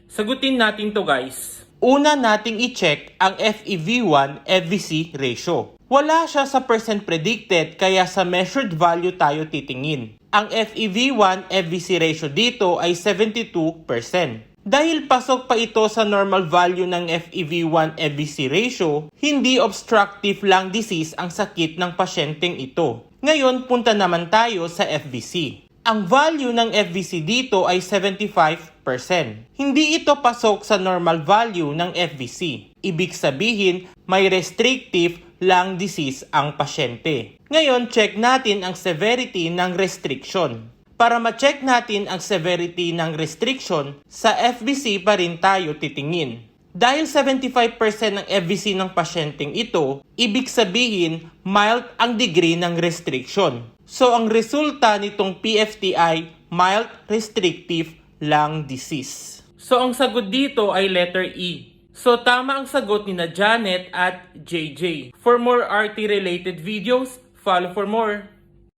Sagutin natin to guys. Una nating i-check ang FEV1-FVC ratio. Wala siya sa percent predicted kaya sa measured value tayo titingin. Ang FEV1-FVC ratio dito ay 72%. Dahil pasok pa ito sa normal value ng FEV1-FVC ratio, hindi obstructive lung disease ang sakit ng pasyenteng ito. Ngayon, punta naman tayo sa FVC. Ang value ng FVC dito ay 75%. Hindi ito pasok sa normal value ng FVC. Ibig sabihin, may restrictive lung disease ang pasyente. Ngayon, check natin ang severity ng restriction. Para ma-check natin ang severity ng restriction, sa FVC pa rin tayo titingin. Dahil 75% ng FVC ng pasyenteng ito, ibig sabihin mild ang degree ng restriction. So ang resulta nitong PFTI, mild restrictive lung disease. So ang sagot dito ay letter E. So tama ang sagot ni na Janet at JJ. For more RT related videos, follow for more.